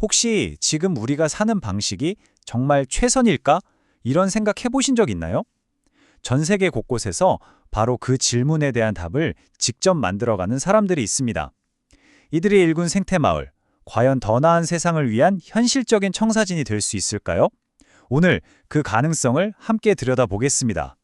혹시 지금 우리가 사는 방식이 정말 최선일까? 이런 생각 해보신 적 있나요? 전 세계 곳곳에서 바로 그 질문에 대한 답을 직접 만들어가는 사람들이 있습니다. 이들이 일군 생태마을, 과연 더 나은 세상을 위한 현실적인 청사진이 될 수 있을까요? 오늘 그 가능성을 함께 들여다보겠습니다.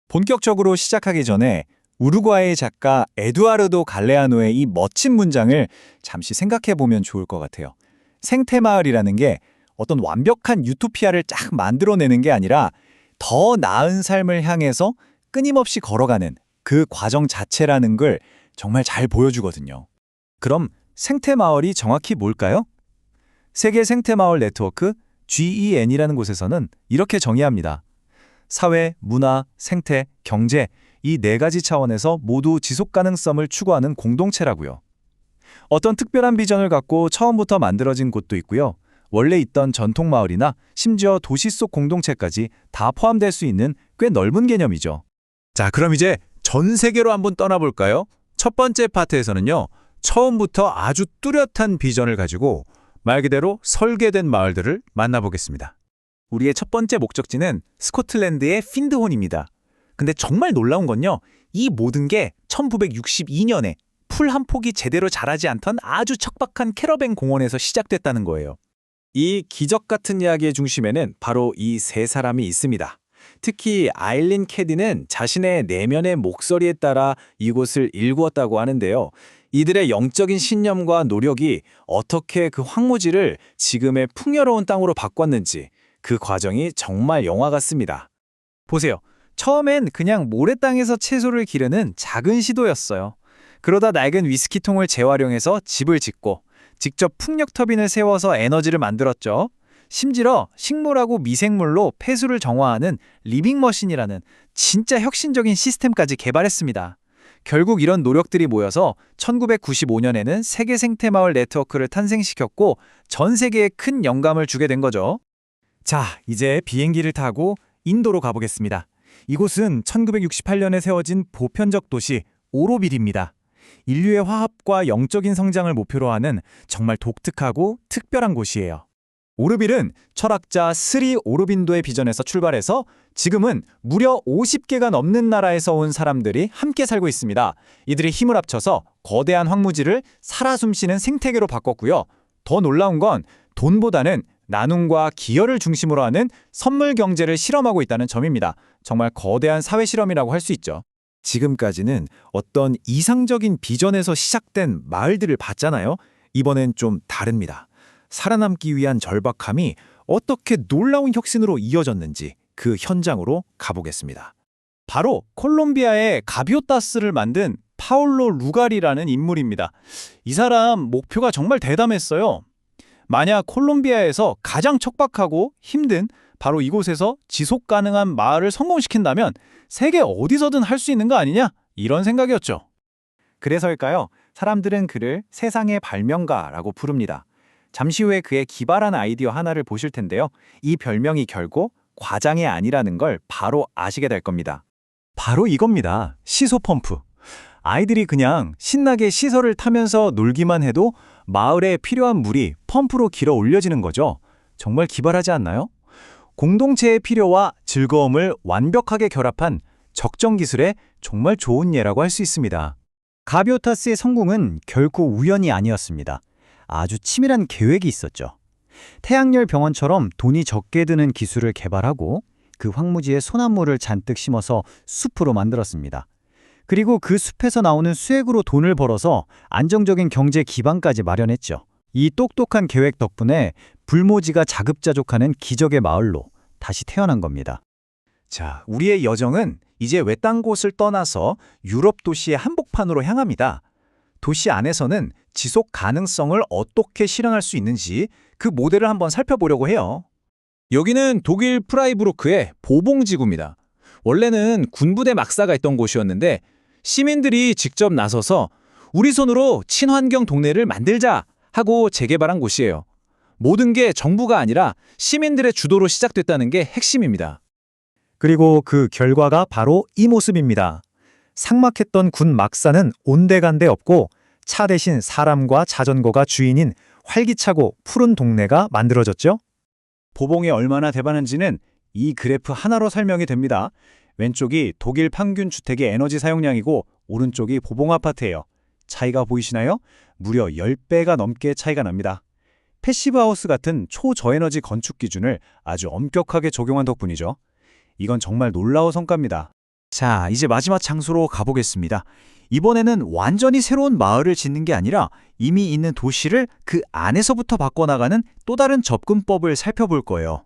본격적으로 시작하기 전에 우루과이의 작가 에두아르도 갈레아노의 이 멋진 문장을 잠시 생각해 보면 좋을 것 같아요. 생태마을이라는 게 어떤 완벽한 유토피아를 쫙 만들어내는 게 아니라 더 나은 삶을 향해서 끊임없이 걸어가는 그 과정 자체라는 걸 정말 잘 보여주거든요. 그럼 생태마을이 정확히 뭘까요? 세계 생태마을 네트워크 GEN이라는 곳에서는 이렇게 정의합니다. 사회, 문화, 생태, 경제 이 네 가지 차원에서 모두 지속 가능성을 추구하는 공동체라고요. 어떤 특별한 비전을 갖고 처음부터 만들어진 곳도 있고요. 원래 있던 전통 마을이나 심지어 도시 속 공동체까지 다 포함될 수 있는 꽤 넓은 개념이죠. 자, 그럼 이제 전 세계로 한번 떠나볼까요? 첫 번째 파트에서는요, 처음부터 아주 뚜렷한 비전을 가지고 말 그대로 설계된 마을들을 만나보겠습니다. 우리의 첫 번째 목적지는 스코틀랜드의 핀드혼입니다. 근데 정말 놀라운 건요, 이 모든 게 1962년에 풀 한 폭이 제대로 자라지 않던 아주 척박한 캐러밴 공원에서 시작됐다는 거예요. 이 기적 같은 이야기의 중심에는 바로 이 세 사람이 있습니다. 특히 아일린 캐디는 자신의 내면의 목소리에 따라 이곳을 일구었다고 하는데요. 이들의 영적인 신념과 노력이 어떻게 그 황무지를 지금의 풍요로운 땅으로 바꿨는지 그 과정이 정말 영화 같습니다. 보세요. 처음엔 그냥 모래땅에서 채소를 기르는 작은 시도였어요. 그러다 낡은 위스키통을 재활용해서 집을 짓고 직접 풍력 터빈을 세워서 에너지를 만들었죠. 심지어 식물하고 미생물로 폐수를 정화하는 리빙머신이라는 진짜 혁신적인 시스템까지 개발했습니다. 결국 이런 노력들이 모여서 1995년에는 세계 생태마을 네트워크를 탄생시켰고 전 세계에 큰 영감을 주게 된 거죠. 자, 이제 비행기를 타고 인도로 가보겠습니다. 이곳은 1968년에 세워진 보편적 도시 오로빌입니다. 인류의 화합과 영적인 성장을 목표로 하는 정말 독특하고 특별한 곳이에요. 오르빌은 철학자 스리 오로빈도의 비전에서 출발해서 지금은 무려 50개가 넘는 나라에서 온 사람들이 함께 살고 있습니다. 이들이 힘을 합쳐서 거대한 황무지를 살아 숨쉬는 생태계로 바꿨고요. 더 놀라운 건 돈보다는 나눔과 기여를 중심으로 하는 선물 경제를 실험하고 있다는 점입니다. 정말 거대한 사회 실험이라고 할 수 있죠. 지금까지는 어떤 이상적인 비전에서 시작된 마을들을 봤잖아요. 이번엔 좀 다릅니다. 살아남기 위한 절박함이 어떻게 놀라운 혁신으로 이어졌는지 그 현장으로 가보겠습니다. 바로 콜롬비아의 가비오타스를 만든 파울로 루가리라는 인물입니다. 이 사람 목표가 정말 대담했어요. 만약 콜롬비아에서 가장 척박하고 힘든 바로 이곳에서 지속 가능한 마을을 성공시킨다면 세계 어디서든 할 수 있는 거 아니냐? 이런 생각이었죠. 그래서일까요? 사람들은 그를 세상의 발명가라고 부릅니다. 잠시 후에 그의 기발한 아이디어 하나를 보실 텐데요. 이 별명이 결국 과장이 아니라는 걸 바로 아시게 될 겁니다. 바로 이겁니다. 시소 펌프. 아이들이 그냥 신나게 시설을 타면서 놀기만 해도 마을에 필요한 물이 펌프로 길어 올려지는 거죠. 정말 기발하지 않나요? 공동체의 필요와 즐거움을 완벽하게 결합한 적정 기술의 정말 좋은 예라고 할 수 있습니다. 가비오타스의 성공은 결코 우연이 아니었습니다. 아주 치밀한 계획이 있었죠. 태양열 병원처럼 돈이 적게 드는 기술을 개발하고 그 황무지에 소나무를 잔뜩 심어서 숲으로 만들었습니다. 그리고 그 숲에서 나오는 수액으로 돈을 벌어서 안정적인 경제 기반까지 마련했죠. 이 똑똑한 계획 덕분에 불모지가 자급자족하는 기적의 마을로 다시 태어난 겁니다. 자, 우리의 여정은 이제 외딴 곳을 떠나서 유럽 도시의 한복판으로 향합니다. 도시 안에서는 지속 가능성을 어떻게 실현할 수 있는지 그 모델을 한번 살펴보려고 해요. 여기는 독일 프라이부르크의 보봉지구입니다. 원래는 군부대 막사가 있던 곳이었는데 시민들이 직접 나서서 우리 손으로 친환경 동네를 만들자 하고 재개발한 곳이에요. 모든 게 정부가 아니라 시민들의 주도로 시작됐다는 게 핵심입니다. 그리고 그 결과가 바로 이 모습입니다. 삭막했던 군 막사는 온데간데 없고 차 대신 사람과 자전거가 주인인 활기차고 푸른 동네가 만들어졌죠? 보봉이 얼마나 대단한지는 이 그래프 하나로 설명이 됩니다. 왼쪽이 독일 평균 주택의 에너지 사용량이고 오른쪽이 보봉 아파트예요. 차이가 보이시나요? 무려 10배가 넘게 차이가 납니다. 패시브 하우스 같은 초저에너지 건축 기준을 아주 엄격하게 적용한 덕분이죠. 이건 정말 놀라운 성과입니다. 자, 이제 마지막 장소로 가보겠습니다. 이번에는 완전히 새로운 마을을 짓는 게 아니라 이미 있는 도시를 그 안에서부터 바꿔나가는 또 다른 접근법을 살펴볼 거예요.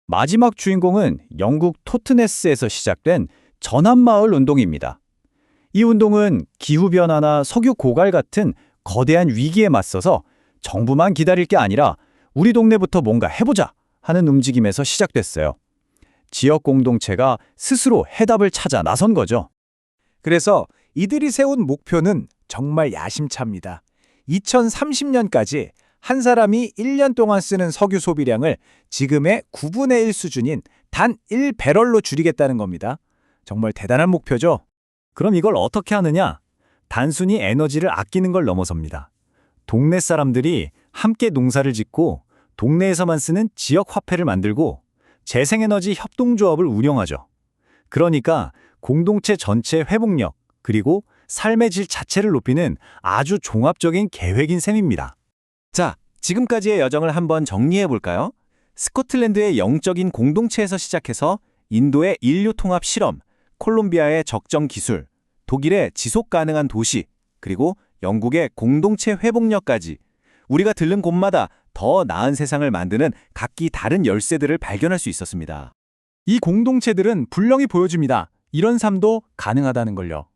마지막 주인공은 영국 토트네스에서 시작된 전환마을 운동입니다. 이 운동은 기후변화나 석유 고갈 같은 거대한 위기에 맞서서 정부만 기다릴 게 아니라 우리 동네부터 뭔가 해보자 하는 움직임에서 시작됐어요. 지역 공동체가 스스로 해답을 찾아 나선 거죠. 그래서 이들이 세운 목표는 정말 야심차입니다. 2030년까지 한 사람이 1년 동안 쓰는 석유 소비량을 지금의 9분의 1 수준인 단 1배럴로 줄이겠다는 겁니다. 정말 대단한 목표죠? 그럼 이걸 어떻게 하느냐? 단순히 에너지를 아끼는 걸 넘어섭니다. 동네 사람들이 함께 농사를 짓고 동네에서만 쓰는 지역 화폐를 만들고 재생에너지 협동조합을 운영하죠. 그러니까 공동체 전체 회복력 그리고 삶의 질 자체를 높이는 아주 종합적인 계획인 셈입니다. 자, 지금까지의 여정을 한번 정리해 볼까요? 스코틀랜드의 영적인 공동체에서 시작해서 인도의 인류 통합 실험, 콜롬비아의 적정 기술, 독일의 지속 가능한 도시, 그리고 영국의 공동체 회복력까지 우리가 들른 곳마다 더 나은 세상을 만드는 각기 다른 열쇠들을 발견할 수 있었습니다. 이 공동체들은 분명히 보여줍니다. 이런 삶도 가능하다는 걸요.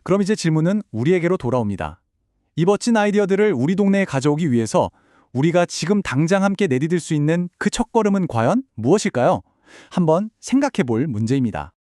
그럼 이제 질문은 우리에게로 돌아옵니다. 이 멋진 아이디어들을 우리 동네에 가져오기 위해서 우리가 지금 당장 함께 내디딜 수 있는 그 첫걸음은 과연 무엇일까요? 한번 생각해 볼 문제입니다.